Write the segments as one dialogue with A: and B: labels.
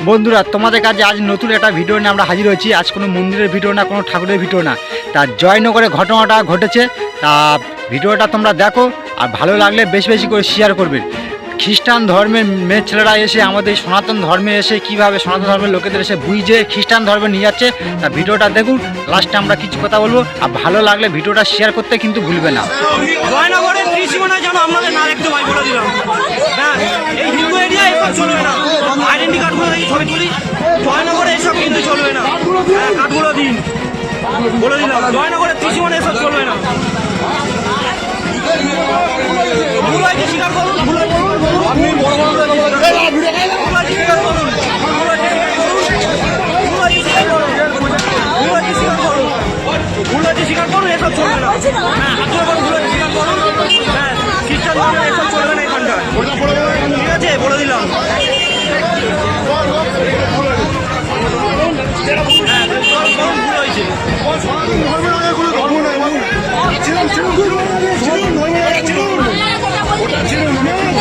A: বন্ধুরা, তোমাদের কাছে আজ নতুন একটা ভিডিও নিয়ে আমরা হাজির হয়েছি। আজ কোনো মন্দিরের ভিডিও না, কোনো ঠাকুরের ভিডিও না, তা জয়নগরে ঘটনাটা ঘটেছে। তা ভিডিওটা তোমরা দেখো, আর ভালো লাগলে বেশি বেশি করে শেয়ার করবে। খ্রিস্টান ধর্মের মেয়ে ছেলেরা এসে আমাদের সনাতন ধর্মে এসে কীভাবে সনাতন ধর্মের লোকেদের এসে বুঝে খ্রিস্টান ধর্মে নিয়ে যাচ্ছে। তা ভিডিওটা দেখুন, লাস্টে আমরা কিছু কথা বলবো। আর ভালো লাগলে ভিডিওটা শেয়ার করতে কিন্তু ভুলবে না।
B: জয়নগরের ত্রিসীমানা যেন আপনাদের না দেখতে পাই বলে দিলাম। হ্যাঁ, এই হিন্দু এরিয়া এসব চলবে না। আইডেন্টি কার্ডগুলো দেখি ছবি তুলি। জয়নগরে এসব কিন্তু চলবে না। হ্যাঁ, কার্ডগুলো দিন বলে দিলাম। জয়নগরের ত্রিসীমানা এসব চলবে না। ভুল হয়েছে স্বীকার করুন। ভুল হয়েছে স্বীকার করুন। ভুল হয়েছে স্বীকার করুন। ভুল হয়েছে স্বীকার করুন। ভুল হয়েছে স্বীকার করুন। এসব চলবে না। হ্যাঁ, হাত ধরে বলুন, ভুল হয়েছে স্বীকার করুন। হ্যাঁ, খ্রিস্টান ধর্মে এসব চলবে না এখানটায়। ঠিক আছে, বলে দিলাম। হ্যাঁ, ভুল হয়েছে।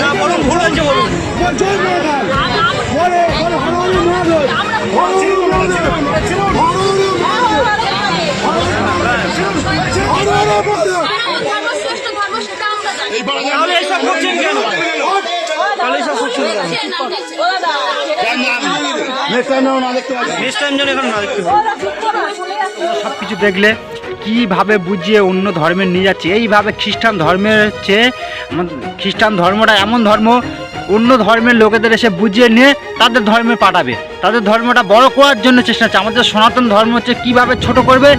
B: না, বলুন ভুল হয়েছে বলুন। তাহলে এইসব করছেন কেন? তাহলে এইসব করছেন কেন? নেক্সট টাইম যেন এখানে না দেখতে পাবো।
A: সব কিছু দেখলে কীভাবে বুঝিয়ে অন্য ধর্মে নিয়ে যাচ্ছে। এইভাবে খ্রিস্টান ধর্মের হচ্ছে, খ্রিস্টান ধর্মটা এমন ধর্ম, অন্য ধর্মের লোকেদের এসে বুঝিয়ে নিয়ে তাদের ধর্মে পাঠাবে, তাদের ধর্মটা বড় করার জন্য চেষ্টা হচ্ছে। আমাদের সনাতন ধর্ম হচ্ছে কীভাবে ছোট করবে,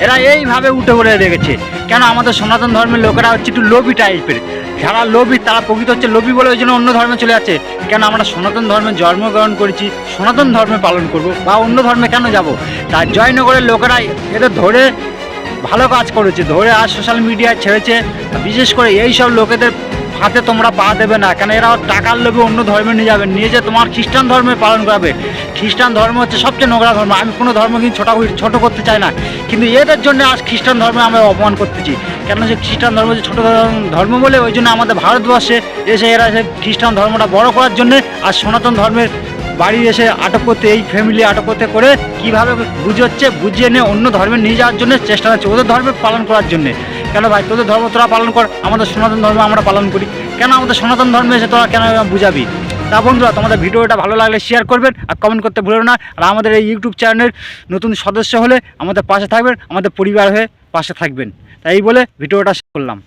A: এরা এইভাবে উঠে পড়ে রেখেছে। কেন আমাদের সনাতন ধর্মের লোকেরা হচ্ছে একটু লোভী টাইপের। যারা লোভী তারা প্রকৃত হচ্ছে লোভী বলে ওই জন্য অন্য ধর্মে চলে যাচ্ছে। কেন আমরা সনাতন ধর্মে জন্মগ্রহণ করেছি, সনাতন ধর্মে পালন করব, বা অন্য ধর্মে কেন যাব? তাই জয়নগরের লোকেরা এদের ধরে ভালো কাজ করেছে, ধরে আর সোশ্যাল মিডিয়ায় ছেড়েছে। বিশেষ করে এই সব লোকেদের হাতে তোমরা পা দেবে না, কেন এরা টাকার লোভে অন্য ধর্মে নিয়ে যাবে, নিয়ে যে তোমার খ্রিস্টান ধর্মে পালন করাবে। খ্রিস্টান ধর্ম হচ্ছে সবচেয়ে নোংরা ধর্ম। আমি কোনো ধর্ম কিন্তু ছোটো করতে চাই না, কিন্তু এদের জন্য আজ খ্রিস্টান ধর্মে আমরা অপমান করতেছি। কেন যে খ্রিস্টান ধর্ম যে ছোটো ধর্ম বলে ওই জন্য আমাদের ভারতবর্ষে এসে এরা এসে খ্রিস্টান ধর্মটা বড় করার জন্যে আর সনাতন ধর্মের বাড়ি এসে আটক করতে, এই ফ্যামিলি আটক করতে করে কীভাবে বুঝাচ্ছে, বুঝিয়ে নিয়ে অন্য ধর্মে নিয়ে যাওয়ার জন্য চেষ্টা হচ্ছে, ওদের ধর্মে পালন করার জন্যে। কেন ভাই, তোদের ধর্ম তোরা পালন কর, আমাদের সনাতন ধর্ম আমরা পালন করি। কেন আমাদের সনাতন ধর্মে এসে তোরা কেন বুঝাবি? তা বন্ধুরা, তোমাদের ভিডিওটা ভালো লাগলে শেয়ার করবেন আর কমেন্ট করতে ভুলো না। আর আমাদের এই ইউটিউব চ্যানেলের নতুন সদস্য হলে আমাদের পাশে থাকবেন, আমাদের পরিবার হয়ে পাশে থাকবেন। তাই বলে ভিডিওটা শেষ করলাম।